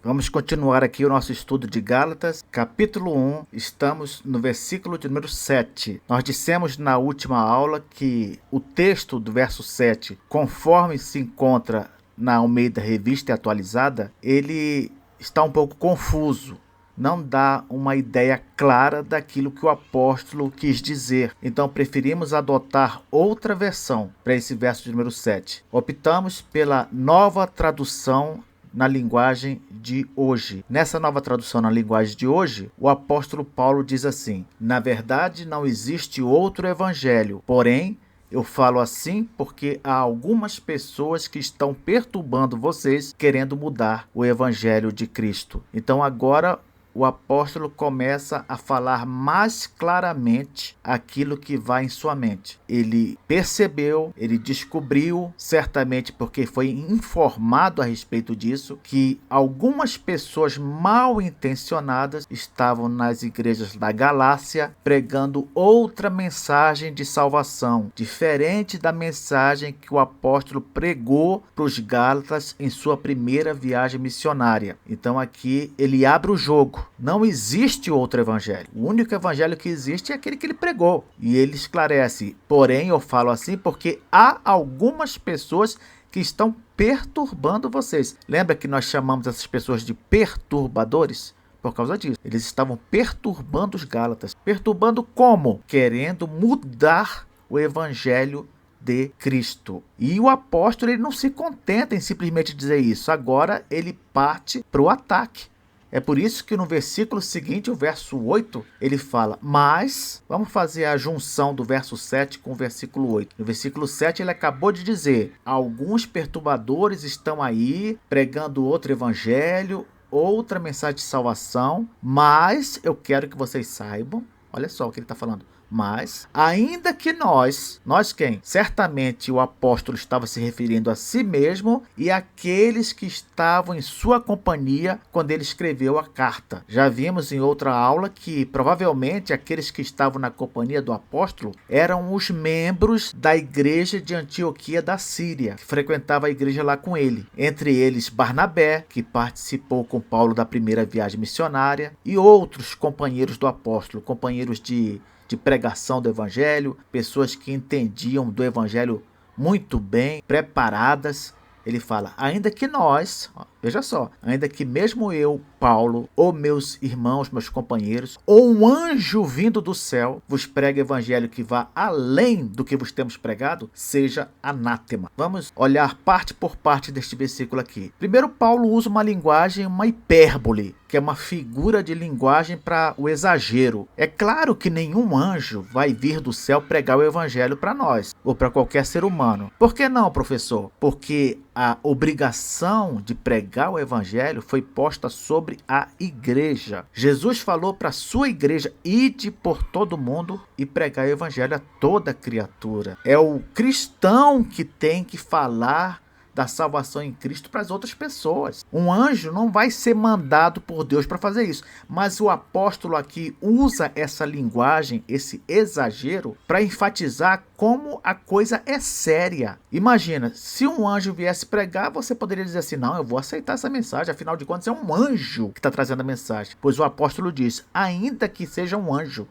Vamos continuar aqui o nosso estudo de Gálatas, capítulo 1, estamos no versículo de número 7. Nós dissemos na última aula que o texto do verso 7, conforme se encontra na Almeida Revista e Atualizada, ele está um pouco confuso. Não dá uma ideia clara daquilo que o apóstolo quis dizer. Então preferimos adotar outra versão para esse verso de número 7. Optamos pela nova tradução na linguagem de hoje. Nessa nova tradução na linguagem de hoje, o apóstolo Paulo diz assim: na verdade não existe outro evangelho, porém eu falo assim porque há algumas pessoas que estão perturbando vocês, querendo mudar o evangelho de Cristo. Então agora o apóstolo começa a falar mais claramente aquilo que vai em sua mente. Ele percebeu, ele descobriu, certamente porque foi informado a respeito disso, que algumas pessoas mal intencionadas estavam nas igrejas da Galácia pregando outra mensagem de salvação, diferente da mensagem que o apóstolo pregou para os Gálatas em sua primeira viagem missionária. Então aqui ele abre o jogo. Não existe outro evangelho. O único evangelho que existe é aquele que ele pregou. E ele esclarece: porém, eu falo assim porque há algumas pessoas que estão perturbando vocês. Lembra que nós chamamos essas pessoas de perturbadores? Por causa disso. Eles estavam perturbando os Gálatas. Perturbando como? Querendo mudar o evangelho de Cristo. E o apóstolo ele não se contenta em simplesmente dizer isso. Agora ele parte para o ataque. É por isso que no versículo seguinte, o verso 8, ele fala: mas, vamos fazer a junção do verso 7 com o versículo 8. No versículo 7 ele acabou de dizer: alguns perturbadores estão aí pregando outro evangelho, outra mensagem de salvação, mas eu quero que vocês saibam, olha só o que ele está falando. Mas, ainda que nós quem? Certamente o apóstolo estava se referindo a si mesmo e àqueles que estavam em sua companhia quando ele escreveu a carta. Já vimos em outra aula que provavelmente aqueles que estavam na companhia do apóstolo eram os membros da igreja de Antioquia da Síria, que frequentava a igreja lá com ele. Entre eles Barnabé, que participou com Paulo da primeira viagem missionária, e outros companheiros do apóstolo, companheiros de pregação do evangelho, pessoas que entendiam do evangelho muito bem, preparadas. Ele fala: ainda que nós, veja só, ainda que mesmo eu, Paulo, ou meus irmãos, meus companheiros, ou um anjo vindo do céu, vos pregue evangelho que vá além do que vos temos pregado, seja anátema. Vamos olhar parte por parte deste versículo aqui. Primeiro, Paulo usa uma linguagem, uma hipérbole, que é uma figura de linguagem para o exagero. É claro que nenhum anjo vai vir do céu pregar o evangelho para nós, ou para qualquer ser humano. Por que não, professor? Porque a obrigação de pregar o evangelho foi posta sobre a igreja. Jesus falou para a sua igreja: ide por todo mundo e pregar o evangelho a toda criatura. É o cristão que tem que falar da salvação em Cristo para as outras pessoas. Um anjo não vai ser mandado por Deus para fazer isso, mas o apóstolo aqui usa essa linguagem, esse exagero, para enfatizar como a coisa é séria. Imagina, se um anjo viesse pregar, você poderia dizer assim: não, eu vou aceitar essa mensagem, afinal de contas é um anjo que está trazendo a mensagem. Pois o apóstolo diz: ainda que seja um anjo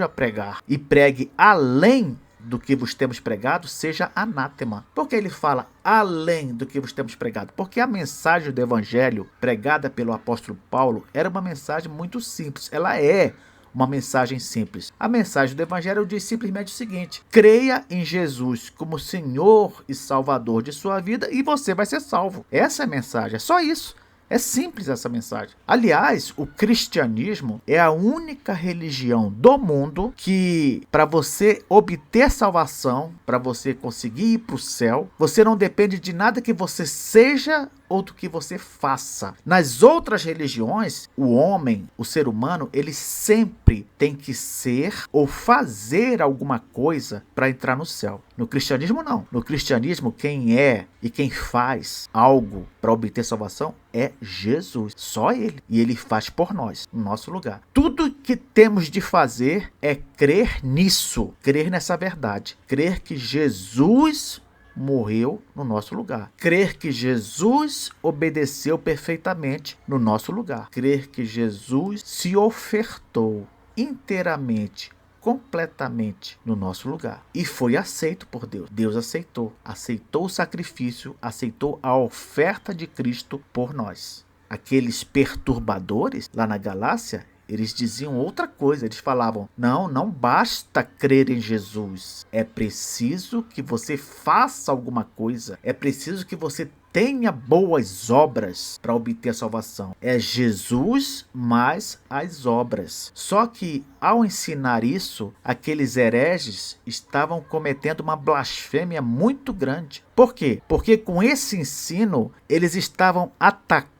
a pregar, e pregue além do que vos temos pregado, seja anátema. Por que ele fala além do que vos temos pregado? Porque a mensagem do evangelho pregada pelo apóstolo Paulo era uma mensagem muito simples. Ela é uma mensagem simples. A mensagem do evangelho diz simplesmente o seguinte: creia em Jesus como Senhor e Salvador de sua vida e você vai ser salvo. Essa é a mensagem, é só isso. É simples essa mensagem. Aliás, o cristianismo é a única religião do mundo que, para você obter salvação, para você conseguir ir para o céu, você não depende de nada que você seja ou do que você faça. Nas outras religiões, o homem, o ser humano, ele sempre tem que ser ou fazer alguma coisa para entrar no céu. No cristianismo, não. No cristianismo, quem é e quem faz algo para obter salvação é Jesus. Só Ele. E Ele faz por nós, no nosso lugar. Tudo que temos de fazer é crer nisso. Crer nessa verdade. Crer que Jesus morreu no nosso lugar. Crer que Jesus obedeceu perfeitamente no nosso lugar. Crer que Jesus se ofertou inteiramente, completamente no nosso lugar. E foi aceito por Deus. Deus aceitou. Aceitou o sacrifício, aceitou a oferta de Cristo por nós. Aqueles perturbadores lá na Galácia, eles diziam outra coisa. Eles falavam: não basta crer em Jesus. É preciso que você faça alguma coisa. É preciso que você tenha boas obras para obter a salvação. É Jesus mais as obras. Só que ao ensinar isso, aqueles hereges estavam cometendo uma blasfêmia muito grande. Por quê? Porque com esse ensino eles estavam atacando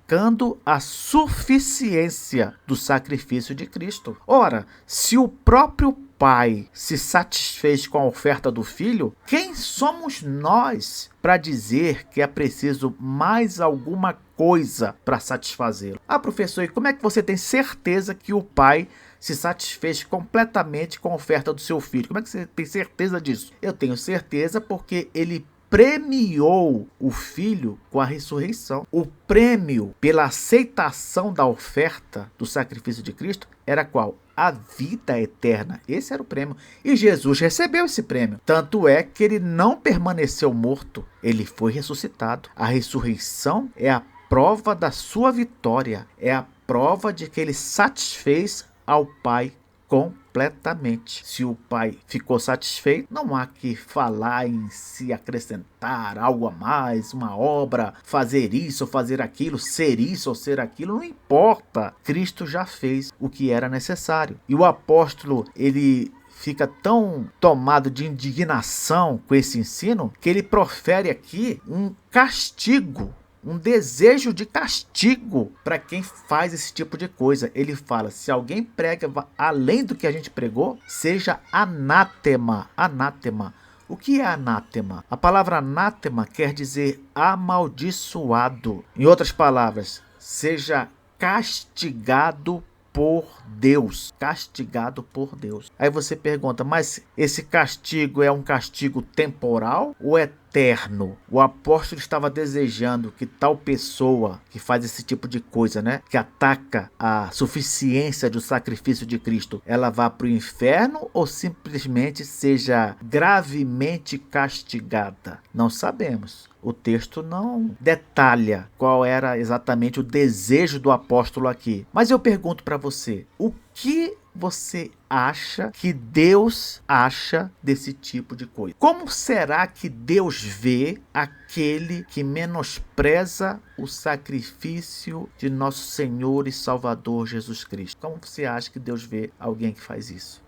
a suficiência do sacrifício de Cristo. Ora, se o próprio Pai se satisfez com a oferta do Filho, quem somos nós para dizer que é preciso mais alguma coisa para satisfazê-lo? Ah, professor, e como é que você tem certeza que o Pai se satisfez completamente com a oferta do seu Filho? Como é que você tem certeza disso? Eu tenho certeza porque ele premiou o Filho com a ressurreição. O prêmio pela aceitação da oferta do sacrifício de Cristo era qual? A vida eterna. Esse era o prêmio. E Jesus recebeu esse prêmio. Tanto é que ele não permaneceu morto. Ele foi ressuscitado. A ressurreição é a prova da sua vitória. É a prova de que ele satisfez ao Pai completamente. Se o Pai ficou satisfeito, não há que falar em se acrescentar algo a mais, uma obra, fazer isso ou fazer aquilo, ser isso ou ser aquilo, não importa. Cristo já fez o que era necessário. E o apóstolo, ele fica tão tomado de indignação com esse ensino que ele profere aqui um castigo, um desejo de castigo para quem faz esse tipo de coisa. Ele fala: se alguém prega além do que a gente pregou, seja anátema. Anátema. O que é anátema? A palavra anátema quer dizer amaldiçoado. Em outras palavras, seja castigado por Deus. Castigado por Deus. Aí você pergunta: mas esse castigo é um castigo temporal ou eterno? O apóstolo estava desejando que tal pessoa que faz esse tipo de coisa, que ataca a suficiência do sacrifício de Cristo, ela vá para o inferno ou simplesmente seja gravemente castigada? Não sabemos. O texto não detalha qual era exatamente o desejo do apóstolo aqui. Mas eu pergunto para você: o que você acha que Deus acha desse tipo de coisa? Como será que Deus vê aquele que menospreza o sacrifício de nosso Senhor e Salvador Jesus Cristo? Como você acha que Deus vê alguém que faz isso?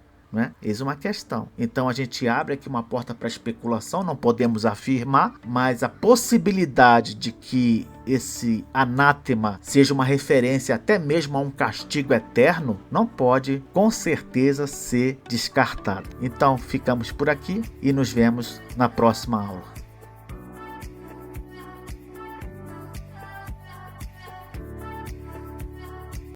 Eis uma questão. Então a gente abre aqui uma porta para especulação, não podemos afirmar, mas a possibilidade de que esse anátema seja uma referência até mesmo a um castigo eterno não pode com certeza ser descartado. Então ficamos por aqui e nos vemos na próxima aula.